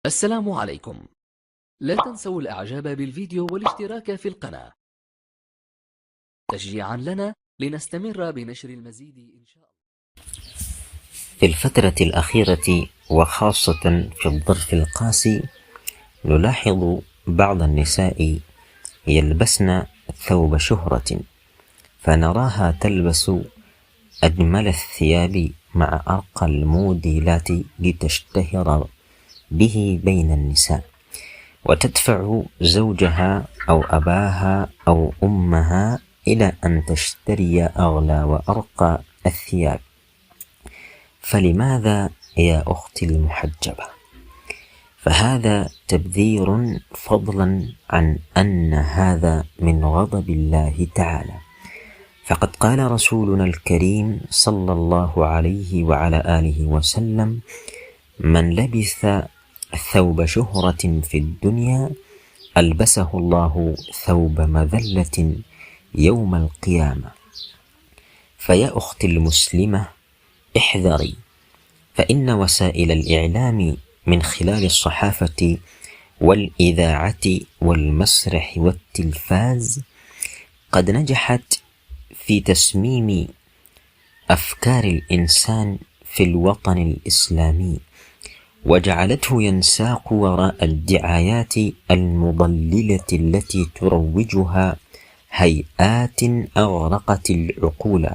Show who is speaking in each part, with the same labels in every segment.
Speaker 1: السلام عليكم. لا تنسوا الإعجاب بالفيديو والاشتراك في القناة تشجيعا لنا لنستمر بنشر المزيد إن شاء الله.
Speaker 2: في الفترة الأخيرة وخاصة في الظرف القاسي نلاحظ بعض النساء يلبسن ثوب شهرة، فنراها تلبس أجمل الثياب مع أرقى الموديلات لتشتهر به بين النساء، وتدفع زوجها أو أباها أو أمها إلى أن تشتري أغلى وأرقى الثياب. فلماذا يا أختي المحجبة؟ فهذا تبذير، فضلا عن أن هذا من غضب الله تعالى. فقد قال رسولنا الكريم صلى الله عليه وعلى آله وسلم: من لبث ثوب شهرة في الدنيا ألبسه الله ثوب مذلة يوم القيامة. فيا أختي المسلمة احذري، فإن وسائل الإعلام من خلال الصحافة والإذاعة والمسرح والتلفاز قد نجحت في تسميم أفكار الإنسان في الوطن الإسلامي، وجعلته ينساق وراء الدعايات المضللة التي تروجها هيئات أغرقت العقول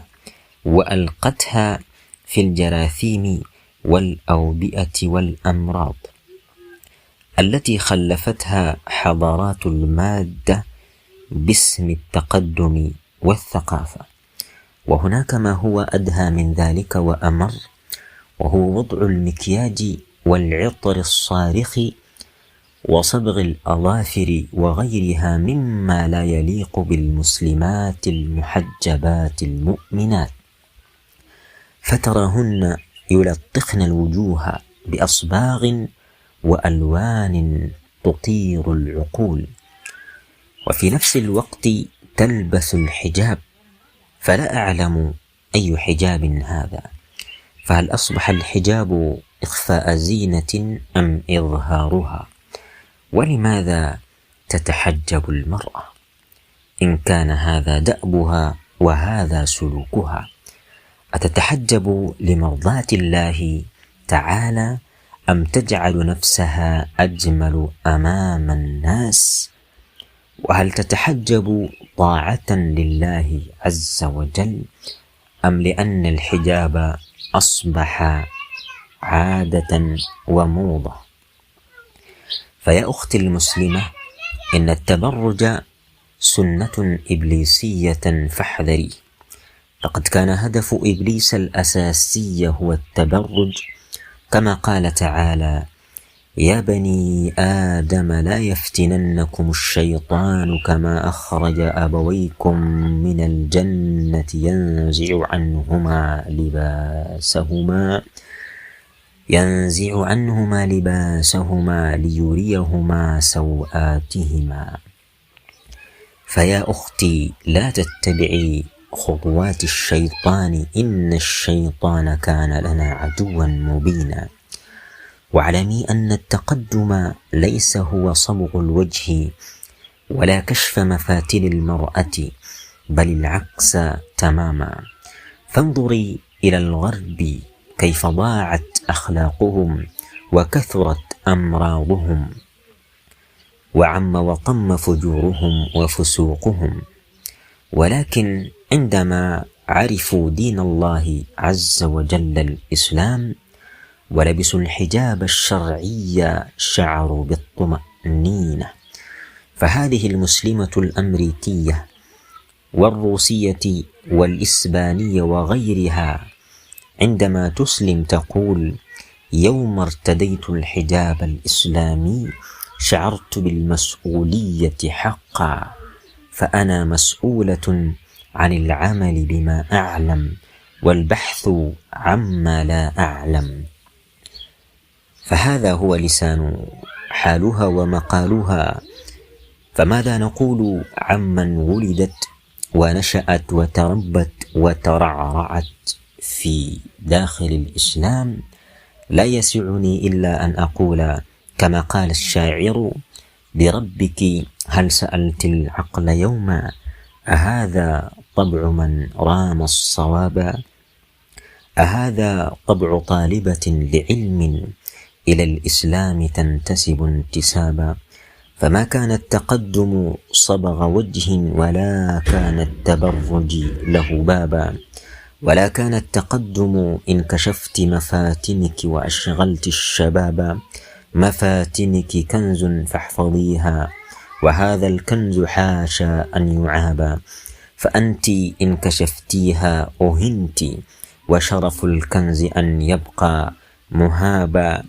Speaker 2: وألقتها في الجراثيم والأوبئة والأمراض التي خلفتها حضارات المادة باسم التقدم والثقافة. وهناك ما هو أدهى من ذلك وأمر، وهو وضع المكياج والعطر الصارخ وصبغ الأظافر وغيرها مما لا يليق بالمسلمات المحجبات المؤمنات، فتراهن يلطخن الوجوه بأصباغ وألوان تطير العقول، وفي نفس الوقت تلبس الحجاب. فلا أعلم أي حجاب هذا، فهل أصبح الحجاب إخفاء زينة أم إظهارها؟ ولماذا تتحجب المرأة إن كان هذا دأبها وهذا سلوكها؟ أتتحجب لمرضاة الله تعالى أم تجعل نفسها أجمل أمام الناس؟ وهل تتحجب طاعة لله عز وجل أم لأن الحجاب أصبح عادة وموضة؟ فيا أختي المسلمة، إن التبرج سنة إبليسية فاحذري. فقد كان هدف إبليس الأساسي هو التبرج، كما قال تعالى: يا بني آدم لا يفتننكم الشيطان كما أخرج أبويكم من الجنة ينزع عنهما لباسهما ليريهما سوآتهما. فيا أختي لا تتبعي خطوات الشيطان، إن الشيطان كان لنا عدوا مبينا. واعلمي أن التقدم ليس هو صبغ الوجه ولا كشف مفاتن المرأة، بل العكس تماما. فانظري إلى الغرب كيف ضاعت أخلاقهم وكثرت أمراضهم وعم وطم فجورهم وفسوقهم، ولكن عندما عرفوا دين الله عز وجل الإسلام ولبسوا الحجاب الشرعي شعروا بالطمأنينة. فهذه المسلمة الأمريكية والروسية والإسبانية وغيرها عندما تسلم تقول: يوم ارتديت الحجاب الإسلامي شعرت بالمسؤولية حقا، فأنا مسؤولة عن العمل بما أعلم والبحث عما لا أعلم. فهذا هو لسان حالها ومقالها. فماذا نقول عمن ولدت ونشأت وتربت وترعرعت في داخل الإسلام؟ لا يسعني إلا أن أقول كما قال الشاعر: بربك هل سألت العقل يوما أهذا طبع من رام الصواب؟ أهذا طبع طالبة لعلم إلى الإسلام تنتسب انتسابا؟ فما كان التقدم صبغ وجه ولا كان التبرج له بابا، ولا كان التقدم إن كشفت مفاتنك وأشغلت الشباب. مفاتنك كنز فاحفظيها، وهذا الكنز حاشا أن يعابا، فأنت إن كشفتيها أهنت، وشرف الكنز أن يبقى مهابا.